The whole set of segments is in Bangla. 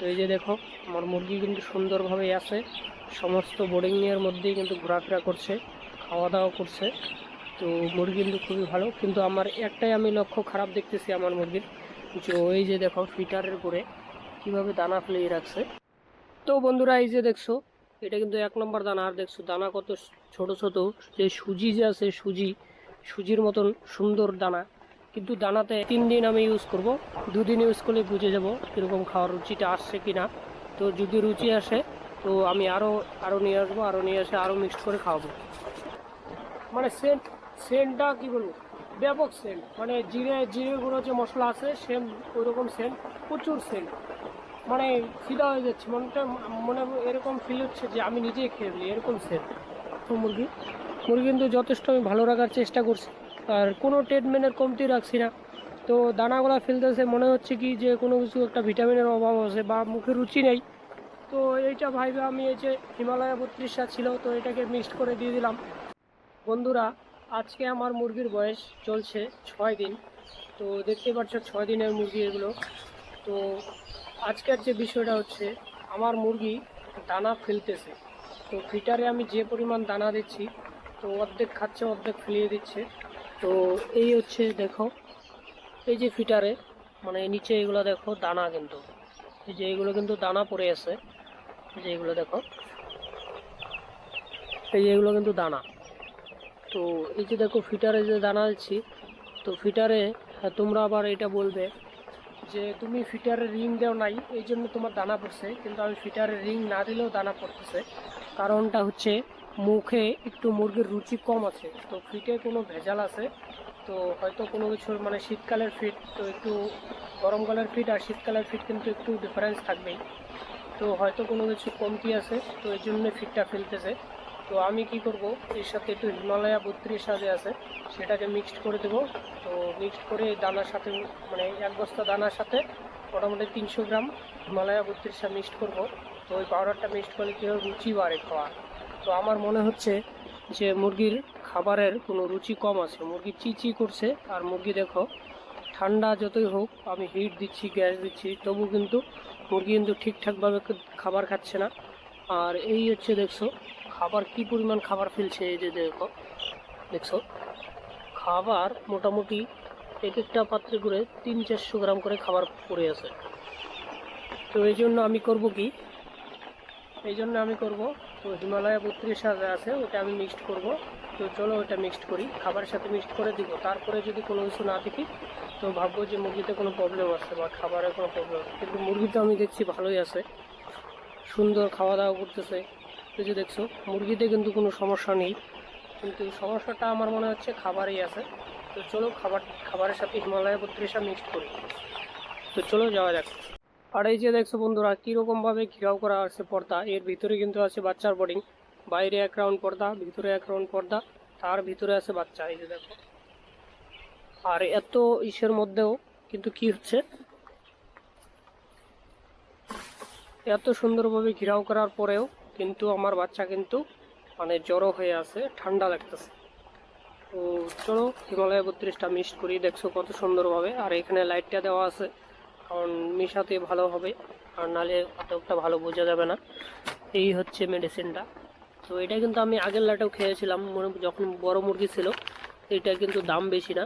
এই যে দেখো আমার মুরগি কিন্তু সুন্দরভাবে আছে, সমস্ত বোর্ডিংয়ের মধ্যেই কিন্তু ঘোরাফেরা করছে, খাওয়া দাওয়া করছে। তো মুরগি কিন্তু খুবই ভালো, কিন্তু আমার একটাই আমি লক্ষ্য খারাপ দেখতেছি আমার মুরগির, যে ওই যে দেখো ফিটারের করে কিভাবে দানা ফেলিয়ে রাখছে। তো বন্ধুরা এই যে দেখছো এটা কিন্তু 1 নম্বর দানা, আর দেখছো দানা কত ছোট ছোট, যে সুজি যে আছে সুজির মতন সুন্দর দানা। কিন্তু দানাতে 3 দিন আমি ইউজ করব, 2 দিন ইউজ করলে বুঝে যাব কীরকম খাওয়ার রুচিটা আসছে কিনা। তো যদি রুচি আসে তো আমি আরও নিয়ে আসবো, আরও নিয়ে এসে আরও মিক্সড করে খাওয়াবো। মানে সেন্টটা কি বলবো, ব্যাপক সেন্ট, মানে জিরে গুঁড়ো যে মশলা আছে সেম ওইরকম সেন্ট, প্রচুর সেন্ট। মানে ফিদা হয়ে যাচ্ছে মনটা, মনে এরকম ফিল হচ্ছে যে আমি নিজেই খেয়ে ফেলি, এরকম সেন্ট। তো মুরগি কিন্তু যথেষ্ট আমি ভালো রাখার চেষ্টা করছি, আর কোনো ট্রিটমেন্টের কমতি রাখছি না। তো দানাগুলো ফেলতেছে মনে হচ্ছে কি যে কোনো কিছু একটা ভিটামিনের অভাব আছে বা মুখে রুচি নেই। তো এইটা ভাইবে আমি এই যে হিমালয়া 32টা ছিল, তো এটাকে মিক্সড করে দিয়ে দিলাম। বন্ধুরা আজকে আমার মুরগির বয়স চলছে 6 দিন। তো দেখতে পাচ্ছ 6 দিনের মুরগি এগুলো। তো আজকের যে বিষয়টা হচ্ছে আমার মুরগি দানা ফেলতেছে। তো ফিটারে আমি যে পরিমাণ দানা দিচ্ছি, তো অর্ধেক খাচ্ছে অর্ধেক ফেলিয়ে দিচ্ছে। তো এই হচ্ছে দেখো এই যে ফিটারে মানে নিচে এগুলো দেখো দানা, কিন্তু এই যে এগুলো কিন্তু দানা পড়ে আছে, যে এগুলো দেখো, এই যে এগুলো কিন্তু দানা। তো এই যে দেখো ফিটারে যে দানা দিচ্ছি, তো ফিটারে তোমরা আবার এটা বলবে যে তুমি ফিটারের রিং দেও নাই এই জন্য তোমার দানা পড়ছে, কিন্তু আমি ফিটারের রিং না দিলেও দানা পড়তেছে। কারণটা হচ্ছে মুখে একটু মুরগির রুচি কম আছে, তো ফিটে কোনো ভেজাল আছে। তো হয়তো কোনো কিছুর মানে শীতকালের ফিট তো একটু, গরমকালের ফিট আর শীতকালের ফিট কিন্তু একটু ডিফারেন্স থাকবেই। তো হয়তো কোনো কিছু কমতি আছে, তো এই জন্য ফিটটা ফেলতেছে। তো আমি কি করব, এর সাথে একটু হিমালয়া 32 সাথে আছে সেটাকে মিক্সড করে দেবো। তো মিক্সড করে দানার সাথে মানে 1 বস্তা দানার সাথে মোটামুটি 300 গ্রাম হিমালয়া 32 মিক্সড করব। তো ওই পাউডারটা মিক্সড করলে কী হয়, রুচি বাড়ে খাওয়ার। তো আমার মনে হচ্ছে যে মুরগির খাবারের কোনো রুচি কম আছে, মুরগি চিচি করছে। আর মুরগি দেখো ঠান্ডা যতই হোক আমি হিট দিচ্ছি, গ্যাস দিচ্ছি, তবু কিন্তু মুরগি কিন্তু ঠিকঠাকভাবে খাবার খাচ্ছে না। আর এই হচ্ছে দেখছো খাবার কি পরিমাণ খাবার ফেলছে, এই যে দেখছো খাবার মোটামুটি এক একটা পাত্রে করে 300-400 গ্রাম করে খাবার পড়ে আছে। তো এই জন্য আমি করব কি, তো হিমালয়া 32 আছে ওটা আমি মিক্সড করব। তো চলো ওটা মিক্সড করি, খাবারের সাথে মিক্সড করে দিব। তারপরে যদি কোনো কিছু না দেখি তো ভাববো যে মুরগিতে কোনো প্রবলেম আছে বা খাবারের কোনো প্রবলেম আছে, কিন্তু মুরগি তো আমি দেখছি ভালোই আছে, সুন্দর খাওয়া দাওয়া করতেছে। এই যে দেখছো মুরগিতে কিন্তু কোনো সমস্যা নেই, কিন্তু সমস্যাটা আমার মনে হচ্ছে খাবারেই আছে। তো চলো খাবারের সাথে হিমালয়া 32 মিক্সড করি। তো চলো যাওয়া যাক। আর এই যে দেখছো বন্ধুরা কীরকমভাবে ঘেরাও করা আছে পর্দা, এর ভিতরে কিন্তু আছে বাচ্চার বোর্ডিং, বাইরে 1 রাউন্ড পর্দা, ভিতরে 1 রাউন্ড পর্দা, তার ভিতরে আছে বাচ্চা। এই যে দেখো, আর এত ইসের মধ্যেও কিন্তু কি হচ্ছে, এত সুন্দরভাবে ঘেরাও করার পরেও কিন্তু আমার বাচ্চা কিন্তু মানে জড়ো হয়ে আছে, ঠান্ডা লাগতেছে। তো চলো হিমালয়া 32টা মিক্সড করি, দেখছো কত সুন্দরভাবে। আর এখানে লাইটটা দেওয়া আছে কারণ মিশাতে ভালো হবে, আর নালে অতটা ভালো বোঝা যাবে না। এই হচ্ছে মেডিসিনটা। তো এটা কিন্তু আমি আগের লাটেও খেয়েছিলাম যখন বড় মুরগি ছিল। এটা কিন্তু দাম বেশি না।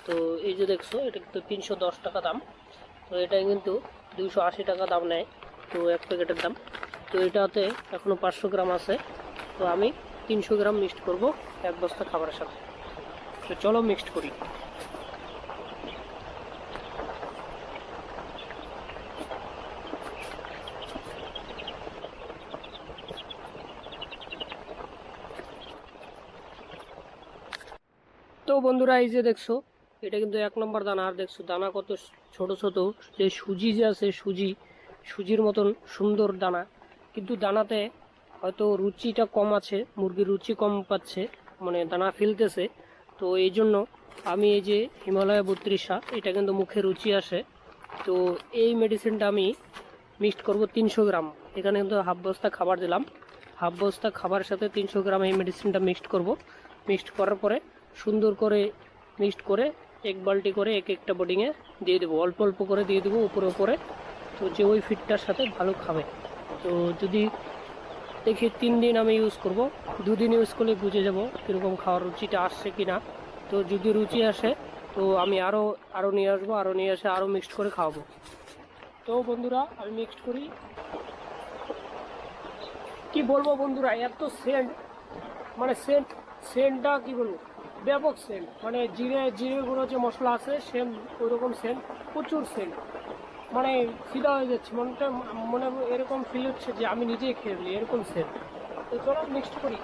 তো এই যে দেখছো এটা কিন্তু 310 টাকা দাম। তো এটা কিন্তু 280 টাকা দাম নেয়, তো 1 প্যাকেটের দাম। তো এটাতে এখনও 500 গ্রাম আছে। তো আমি 300 গ্রাম মিক্সড করব 1 বস্তা খাবারের সাথে। তো চলো মিক্সড করি। তো বন্ধুরা এই যে দেখছো এটা কিন্তু 1 নম্বর দানা, আর দেখছো দানা কত ছোট ছোট, যে সুজি যে আছে সুজির মতন সুন্দর দানা। কিন্তু দানাতে হয়তো রুচিটা কম আছে, মুরগির রুচি কম পাচ্ছে, মানে দানা ফেলতেছে। তো এই জন্য আমি এই যে হিমালয়া 32 এটা কিন্তু মুখে রুচি আসে। তো এই মেডিসিনটা আমি মিক্সড করব 300 গ্রাম। এখানে কিন্তু 1/2 বস্তা খাবার দিলাম, 1/2 বস্তা খাবারের সাথে 300 গ্রাম এই মেডিসিনটা মিক্সড করব। মিক্সড করার পরে সুন্দর করে মিক্সড করে 1 বালতি করে এক একটা বোর্ডিংয়ে দিয়ে দেবো, অল্প অল্প করে দিয়ে দেবো উপরে উপরে। তো যে ওই ফিডটার সাথে ভালো খাবে। তো যদি দেখি 3 দিন আমি ইউজ করব, 2 দিন ইউজ করলে বুঝে যাব কীরকম খাওয়ার রুচিটা আসছে কি না। তো যদি রুচি আসে তো আমি আরও নিয়ে আসবো, আরও নিয়ে এসে আরও মিক্সড করে খাওয়াবো। তো বন্ধুরা আমি মিক্সড করি, কি বলবো বন্ধুরা, এত সেন্ট, মানে সেন্টটা কি বলবো, ব্যাপক সেন্ট, মানে জিরে গুঁড়ো যে মশলা আছে সেম ওইরকম সেন্ট, প্রচুর সেন্ট, মানে ফিদা হয়ে যাচ্ছে মনটা, মনে এরকম ফিল হচ্ছে যে আমি নিজেই খেয়ে ফেলি, এরকম সেন্ট। তো চলো মিক্সড করি।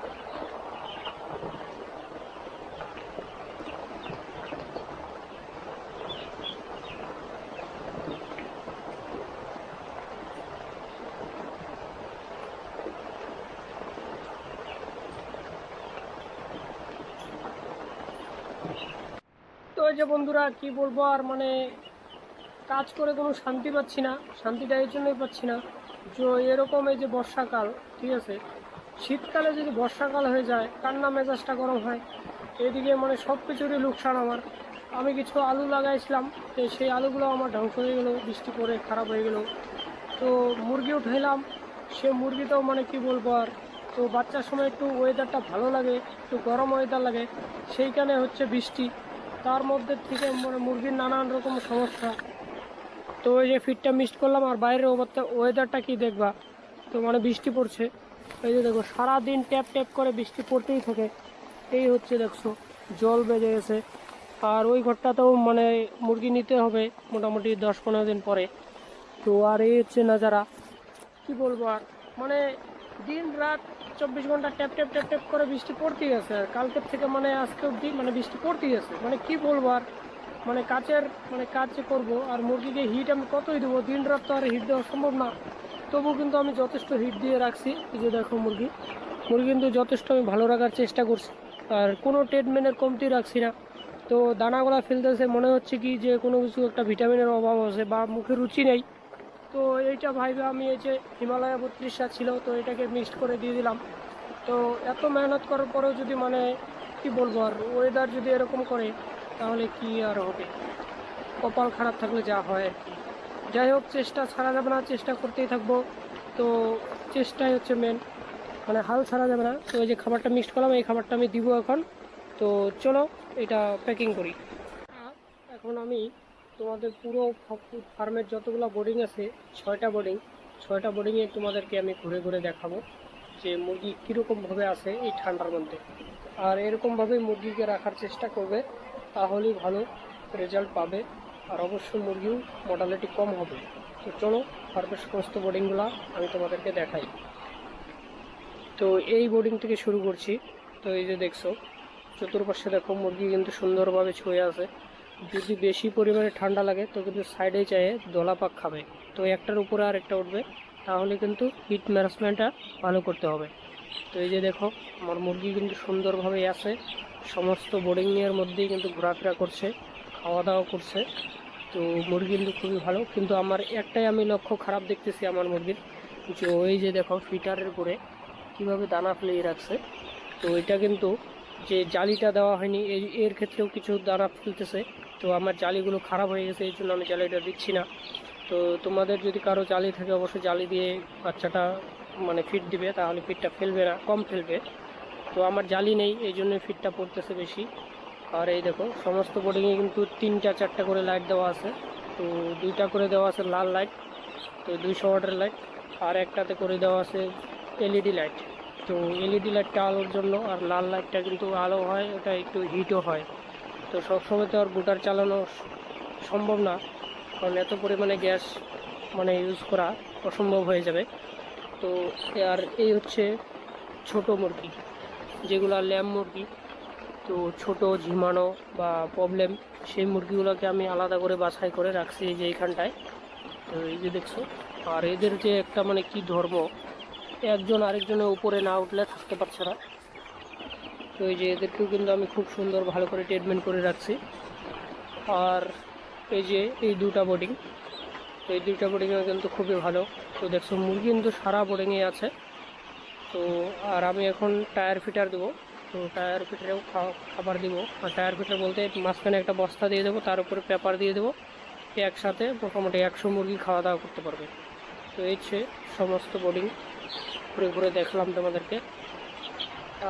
তো এই যে বন্ধুরা কি বলবো আর, মানে কাজ করে কোনো শান্তি পাচ্ছি না, শান্তিটা এই জন্যই পাচ্ছি না যে এরকম এই যে বর্ষাকাল, ঠিক আছে, শীতকালে যদি বর্ষাকাল হয়ে যায় কার না মেজাজটা গরম হয়। এদিকে মানে সব কিছুরই লোকসান আমার। আমি কিছু আলু লাগাইছিলাম, তো সেই আলুগুলো আমার ধ্বংস হয়ে গেলো, বৃষ্টি পড়ে খারাপ হয়ে গেলো। তো মুরগি উঠাইলাম, সে মুরগিটাও মানে কি বলবো আর। তো বাচ্চার সময় একটু ওয়েদারটা ভালো লাগে, একটু গরম ওয়েদার লাগে, সেইখানে হচ্ছে বৃষ্টি, তার মধ্যে থেকে মানে মুরগির নানান রকম সমস্যা। তো ওই যে ফিডটা মিক্সড করলাম, আর বাইরের ওয়েদারটা কি দেখবা, তো মানে বৃষ্টি পড়ছে, এই যে দেখো সারাদিন ট্যাপ ট্যাপ করে বৃষ্টি পড়তেই থাকে। এই হচ্ছে দেখছো জল বেজে গেছে। আর ওই ঘরটাতেও মানে মুরগি নিতে হবে মোটামুটি 10-15 দিন পরে। তো আর এই হচ্ছে নাজারা, কি বলবো আর, মানে দিন রাত 24 ঘন্টা ট্যাপ ট্যাপ ট্যাপ ট্যাপ করে বৃষ্টি পড়তেই আছে। আর কালকের থেকে মানে আজকে অবধি মানে বৃষ্টি পড়তেই আছে, মানে কি বলবো আর, মানে কাজ যে করবো আর মুরগিকে হিট আমি কতই দেবো, দিন রাত তো আর হিট দেওয়া সম্ভব না। তবু কিন্তু আমি যথেষ্ট হিট দিয়ে রাখছি। এই যে দেখো মুরগি কিন্তু যথেষ্ট আমি ভালো রাখার চেষ্টা করছি, আর কোনো ট্রিটমেন্টের কমতি রাখছি না। তো দানাগুলা ফেলতেছে, মনে হচ্ছে কি যে কোনো কিছু একটা ভিটামিনের অভাব আছে বা মুখে রুচি নেই। তো এইটা ভাইবে আমি এই যে হিমালয়া 32 ছিল, তো এটাকে মিক্সড করে দিয়ে দিলাম। তো এত মেহনত করার পরেও যদি মানে কি বলবো আর, ওয়েদার যদি এরকম করে তাহলে কি আর হবে, কপাল খারাপ থাকলে যা হয় আর কি। যাই হোক, চেষ্টা ছাড়া যাবে না, চেষ্টা করতেই থাকবো। তো চেষ্টাই হচ্ছে মেন, মানে হাল ছাড়া যাবে না। তো এই যে খাবারটা মিক্সড করলাম, এই খাবারটা আমি দিব এখন। তো চলো এটা প্যাকিং করি। এখন আমি তোমাদের পুরো ফার্মের যতগুলো বোর্ডিং আছে, 6টা বোর্ডিংয়ে তোমাদেরকে আমি ঘুরে ঘুরে দেখাবো যে মুরগি কীরকমভাবে আছে এই ঠান্ডার মধ্যে। আর এরকমভাবেই মুরগিকে রাখার চেষ্টা করবে, তাহলেই ভালো রেজাল্ট পাবে। আর অবশ্যই মুরগিও মর্টালিটি কম হবে। তো চলো ফার্মের সমস্ত বোর্ডিংগুলো আমি তোমাদেরকে দেখাই। তো এই বোর্ডিং থেকে শুরু করছি। তো এই যে দেখছো চতুর্পাশে দেখো মুরগি কিন্তু সুন্দরভাবে ছুঁয়ে আছে। যদি বেশি পরিমাণে ঠান্ডা লাগে তো কিন্তু সাইডে চায়ে দোলা পাক খাবে, তো একটার উপরে আর একটা উঠবে, তাহলে কিন্তু হিট ম্যানেজমেন্টটা ভালো করতে হবে। তো এই যে দেখো আমার মুরগি কিন্তু সুন্দরভাবে আছে, সমস্ত বোর্ডিংয়ের মধ্যেই কিন্তু ঘোরাফেরা করছে, খাওয়া দাওয়া করছে। তো মুরগি কিন্তু খুবই ভালো, কিন্তু আমার একটাই আমি লক্ষ্য খারাপ দেখতেছি আমার মুরগির, যে ওই যে দেখো ফিটারের উপরে কীভাবে দানা ফেলিয়ে রাখছে। তো এটা কিন্তু যে জালিটা দেওয়া হয়নি, এর ক্ষেত্রেও কিছু দানা ফেলতেছে। তো আমার জালিগুলো খারাপ হয়ে গেছে, এই জন্য আমি জালিটা দিচ্ছি না। তো তোমাদের যদি কারো জালি থাকে অবশ্যই জালি দিয়ে বাচ্চাটা মানে ফিড দিবে, তাহলে ফিডটা ফেলবে না, কম ফেলবে। তো আমার জালি নেই, এই জন্য ফিডটা পড়তেছে বেশি। আর এই দেখো সমস্ত বোর্ডিংয়ে কিন্তু 3-4টা করে লাইট দেওয়া আছে। তো 2টা করে দেওয়া আছে লাল লাইট, তো 200 ওয়াটের লাইট, আর একটাতে করে দেওয়া আছে এলইডি লাইট। তো এলইডি লাইটটা আলোর জন্য, আর লাল লাইটটা কিন্তু আলো হয়, ওটা একটু হিটও হয়। তো সবসময় তো আর বুটার চালানো সম্ভব না, কারণ এত পরিমাণে গ্যাস মানে ইউজ করা অসম্ভব হয়ে যাবে। তো আর এই হচ্ছে ছোট মুরগি, যেগুলো ল্যাম্প মুরগি, তো ছোট ঝিমানো বা প্রবলেম, সেই মুরগিগুলোকে আমি আলাদা করে বাছাই করে রাখছি এই যে এইখানটায়। তো এই যে দেখছো, আর এদের যে একটা মানে কি ধর্ম, একজন আরেকজনের উপরে না উঠলে থাকতে পারছে না। তো এই যে এদেরকেও কিন্তু আমি খুব সুন্দর ভালো করে ট্রিটমেন্ট করে রাখছি। আর এই যে এই 2টা বোর্ডিং, তো এই 2টা বোর্ডিংয়ে কিন্তু খুবই ভালো। তো দেখছো মুরগি কিন্তু সারা বোর্ডিংয়ে আছে। তো আর আমি এখন টায়ার ফিটার দেবো, তো টায়ার ফিটারেও খাবার দিব। আর টায়ার ফিটার বলতে মাঝখানে একটা বস্তা দিয়ে দেবো, তার উপরে পেপার দিয়ে দেবো, একসাথে মোটামুটি 100 মুরগি খাওয়া দাওয়া করতে পারবে। তো এই হচ্ছে সমস্ত বোর্ডিং, ঘুরে ঘুরে দেখলাম তোমাদেরকে।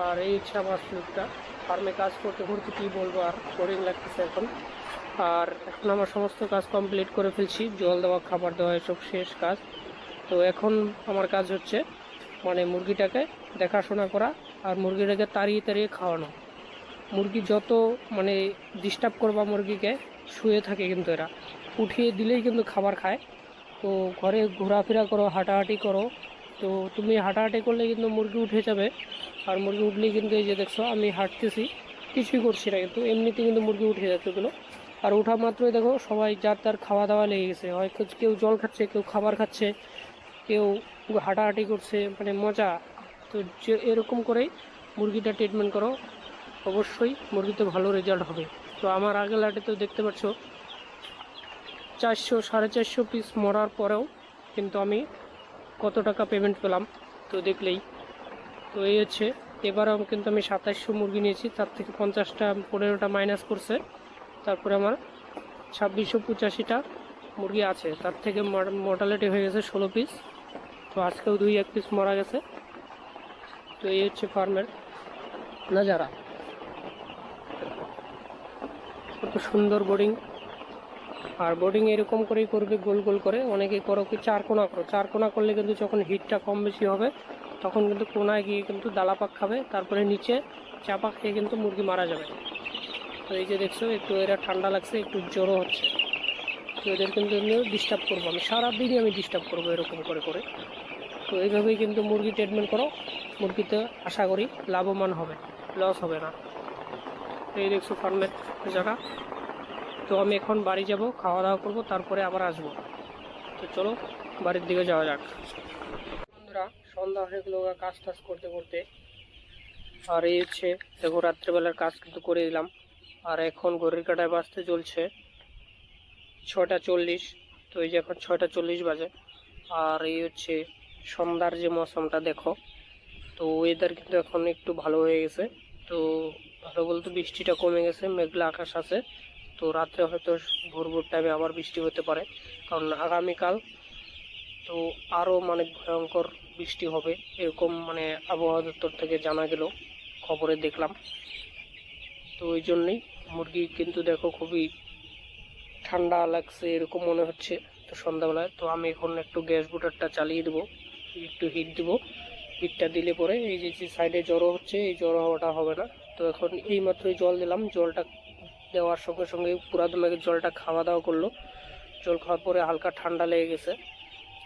আর এই হচ্ছে আমার স্লিপটা, ফার্মে কাজ করতে করতে কী বলবো, আর বোরিং লাগতেছে এখন। আর এখন আমার সমস্ত কাজ কমপ্লিট করে ফেলছি, জল দেওয়া, খাবার দেওয়া, এসব শেষ কাজ। তো এখন আমার কাজ হচ্ছে মানে মুরগিটাকে দেখাশোনা করা আর মুরগিটাকে তাড়িয়ে তাড়িয়ে খাওয়ানো। মুরগি যত মানে ডিস্টার্ব করবা মুরগিকে, শুয়ে থাকে কিন্তু এরা, উঠিয়ে দিলেই কিন্তু খাবার খায়। তো ঘরে ঘোরাফেরা করো, হাঁটাহাঁটি করো। তো তুমি হাঁটাহাঁটি করলে কিন্তু মুরগি উঠে যাবে। আর মুরগি উঠলেই কিন্তু এই যে দেখছো আমি হাঁটতেছি, কিছুই করছি না, কিন্তু এমনিতে কিন্তু মুরগি উঠে যাচ্ছে ওগুলো। আর ওঠা মাত্রই দেখো সবাই যার তার খাওয়া দাওয়া লেগে গেছে, হয় কেউ জল খাচ্ছে, কেউ খাবার খাচ্ছে, কেউ হাঁটাহাঁটি করছে, মানে মজা। তো যে এরকম করেই মুরগিটা ট্রিটমেন্ট করো, অবশ্যই মুরগিতে ভালো রেজাল্ট হবে। তো আমার আগের লাটে তো দেখতে পাচ্ছ 400 450 পিস মরার পরেও কিন্তু আমি কত টাকা পেমেন্ট পেলাম, তো দেখলেই। তো এই হচ্ছে, এবারেও কিন্তু আমি 2700 মুরগি নিয়েছি, তার থেকে 50টা 15টা মাইনাস করছে, তারপরে আমার 2685টা মুরগি আছে, তার থেকে মর্টালিটি হয়ে গেছে 16 পিস। তো আজকেও 2-1 পিস মারা গেছে। তো এই হচ্ছে ফার্মের নাজারা, কত সুন্দর বোর্ডিং। আর বোর্ডিং এরকম করেই করবে, গোল গোল করে। অনেকে করো কি 4 কোণা করো, 4 কোণা করলে কিন্তু যখন হিটটা কম বেশি হবে তখন কিন্তু কোনায় গিয়ে কিন্তু দালাপাক খাবে, তারপরে নিচে চাপা খেয়ে কিন্তু মুরগি মারা যাবে। তো এই যে দেখছো একটু এরা ঠান্ডা লাগছে, একটু জ্বরও হচ্ছে। তো এদের কিন্তু এমনি ডিস্টার্ব করবো আমি, সারাদিনই আমি ডিস্টার্ব করবো এরকম করে করে। তো এইভাবেই কিন্তু মুরগি ট্রিটমেন্ট করো, মুরগিতে আশা করি লাভবান হবে, লস হবে না। এই দেখছো ফার্মের জায়গা। তো আমি এখন বাড়ি যাব, খাওয়া দাওয়া করবো, তারপরে আবার আসবো। তো চলো বাড়ির দিকে যাওয়া যাক। বন্ধুরা সন্ধ্যা হয়ে গেলো কাজ টাজ করতে করতে। আর এই হচ্ছে দেখো রাত্রেবেলার কাজ কিন্তু করে দিলাম। আর এখন ঘড়ির কাঁটায় বাজতে চলছে 6টা 40। তো এই যে এখন 6টা 40 বাজে। আর এই হচ্ছে সন্ধ্যার যে মৌসুমটা দেখো, তো ওয়েদার কিন্তু এখন একটু ভালো হয়ে গেছে। তো ভালো বলতে বৃষ্টিটা কমে গেছে, মেঘলা আকাশ আছে। তো রাত্রে হয়তো ভোর ভোর টাইমে আবার বৃষ্টি হতে পারে, কারণ আগামীকাল তো আরও মানে ভয়ঙ্কর বৃষ্টি হবে এরকম মানে আবহাওয়া দপ্তর থেকে জানা গেল, খবরে দেখলাম। তো ওই জন্যই মুরগি কিন্তু দেখো খুবই ঠান্ডা লাগছে এরকম মনে হচ্ছে। তো সন্ধ্যাবেলায় তো আমি এখন একটু গ্যাস বুটারটা চালিয়ে দেবো, একটু হিট দিব। হিটটা দিলে পরে এই যে সাইডে জড়ো হচ্ছে, এই জড়ো হওয়াটা হবে না। তো এখন এই মাত্রই জল দিলাম, জলটা দেওয়ার সঙ্গে সঙ্গে পুরা দমে জলটা খাওয়া দাওয়া করলো। জল খাওয়ার পরে হালকা ঠান্ডা লেগে গেছে।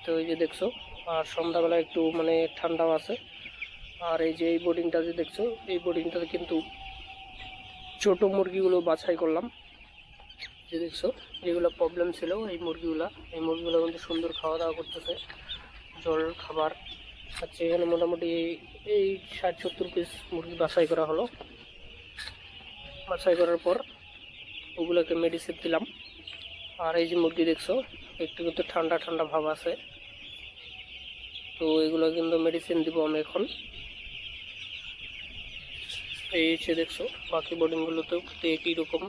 তো এই যে দেখছো, আর সন্ধ্যাবেলা একটু মানে ঠান্ডাও আছে। আর এই যে এই বোর্ডিংটা যে দেখছো, এই বোর্ডিংটাতে কিন্তু ছোট মুরগিগুলো বাছাই করলাম। যে দেখছো যেগুলো প্রবলেম ছিল এই মুরগিগুলো কিন্তু সুন্দর খাওয়া দাওয়া করতেছে, জল খাবার আচ্ছা। এখানে মোটামুটি এই 60-70 পিস মুরগি বাছাই করা হলো। বাছাই করার পর ওগুলোকে মেডিসিন দিলাম। আর এই যে মুরগি দেখছো একটু কিন্তু ঠান্ডা ঠান্ডা ভাব আছে, তো এগুলো কিন্তু মেডিসিন দিব আমি এখন। এই হচ্ছে দেখছো বাকি বোর্ডিংগুলোতেও একই রকম,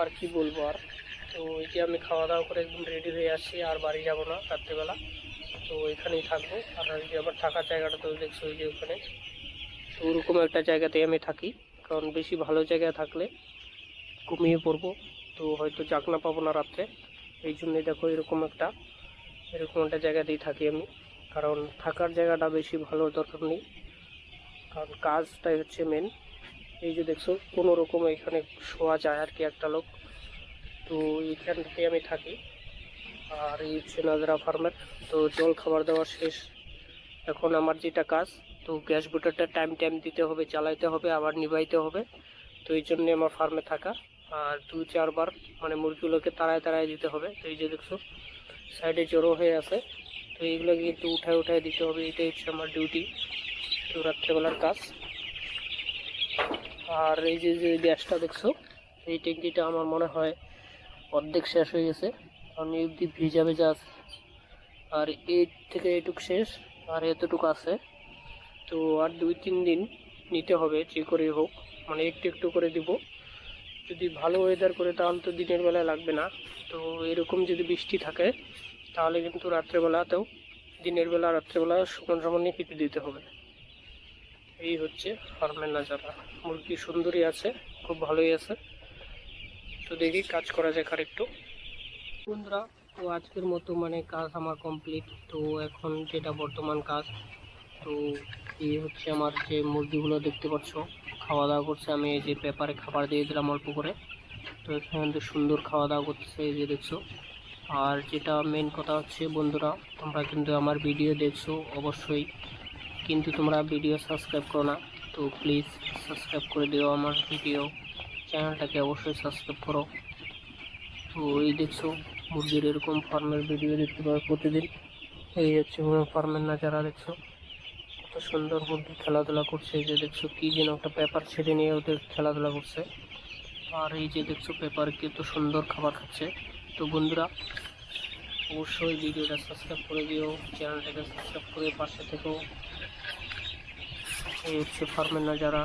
আর কি বলবো আর। তো এই যে আমি খাওয়া দাওয়া করে একদম রেডি হয়ে আসছি, আর বাড়ি যাব না রাত্রেবেলা, তো এখানেই থাকবো। আর এই যে আমার থাকার জায়গাটা তো দেখছো ওই যে ওখানে, তো ওরকম একটা জায়গাতেই আমি থাকি, কারণ বেশি ভালো জায়গায় থাকলে ঘুমিয়ে পড়বো, তো হয়তো জাগনা পাবো না রাত্রে। এই জন্যই দেখো এরকম একটা জায়গাতেই থাকি আমি, কারণ থাকার জায়গাটা বেশি ভালো দরকার নেই, কারণ কাজটাই হচ্ছে মেন। এই যে দেখছো কোনো রকম এখানে শোয়া যায় আর কি একটা লোক, তো এইখানটাতে আমি থাকি। আর এই হচ্ছে নাজরা ফার্মের। তো জল খাবার দেওয়া শেষ, এখন আমার যেটা কাজ, তো গ্যাস বুটারটা টাইম দিতে হবে, চালাইতে হবে, আবার নিভাইতে হবে। তো এই জন্যে আমার ফার্মে থাকা। আর 2-4 বার মানে মুরগিগুলোকে তাড়ায় দিতে হবে। তো এই যে দেখছো সাইডে জড়ো হয়ে আছে, তো এইগুলোকে কিন্তু উঠায় দিতে হবে, এটাই হচ্ছে আমার ডিউটি, তো রাত্রেবেলার কাজ। আর এই যে গ্যাসটা দেখছো, এই ট্যাঙ্কিটা আমার মনে হয় অর্ধেক শেষ হয়ে গেছে, কারণ এই অবধি ভেজা আছে। আর এই থেকে এইটুকু শেষ, আর এতটুকু আছে। তো আর 2-3 দিন নিতে হবে যে করে হোক, মানে একটু একটু করে দিব, যদি ভালো ওয়েদার করে তাহলে তো দিনের বেলা লাগবে না। তো এরকম যদি বৃষ্টি থাকে তাহলে কিন্তু রাত্রেবেলাতেও দিনের বেলা রাত্রেবেলা সমান সমানই হিট দিতে হবে। এই হচ্ছে ফার্মের নাজারা। মুরগি সুন্দরী আছে, খুব ভালোই আছে। তো দেখি কাজ করা যাক আর একটু। বন্ধুরা, তো আজকের মতো মানে কাজ আমার কমপ্লিট। তো এখন যেটা বর্তমান কাজ, তো এই হচ্ছে আমার যে মুরগিগুলো দেখতে পাচ্ছ খাওয়া দাওয়া করছে। আমি এই যে পেপারে খাবার দিয়ে দিলাম অল্প করে, তো এখানে কিন্তু সুন্দর খাওয়া দাওয়া করতেছে, এই যে দেখছো। আর যেটা মেন কথা হচ্ছে বন্ধুরা, তোমরা কিন্তু আমার ভিডিও দেখছো অবশ্যই, কিন্তু তোমরা ভিডিও সাবস্ক্রাইব করো না। তো প্লিজ সাবস্ক্রাইব করে দিও আমার ভিডিও চ্যানেলটাকে, অবশ্যই সাবস্ক্রাইব করো। তো এই দেখছো মুরগির এরকম ফার্মের ভিডিও দেখতে পাবে প্রতিদিন। এই হচ্ছে ফার্মের নাজারা, দেখছো কত সুন্দর মুরগি খেলাধুলা করছে। এই যে দেখছো কি যেন একটা পেপার ছেড়ে নিয়ে ওদের খেলাধুলা করছে। আর এই যে দেখছো পেপার কত সুন্দর খাবার খাচ্ছে। তো বন্ধুরা, অবশ্যই ভিডিওটা সাবস্ক্রাইব করে দিও, চ্যানেলটাকে সাবস্ক্রাইব করে পাশে থেকেও। এই হচ্ছে ফার্মের নাজারা।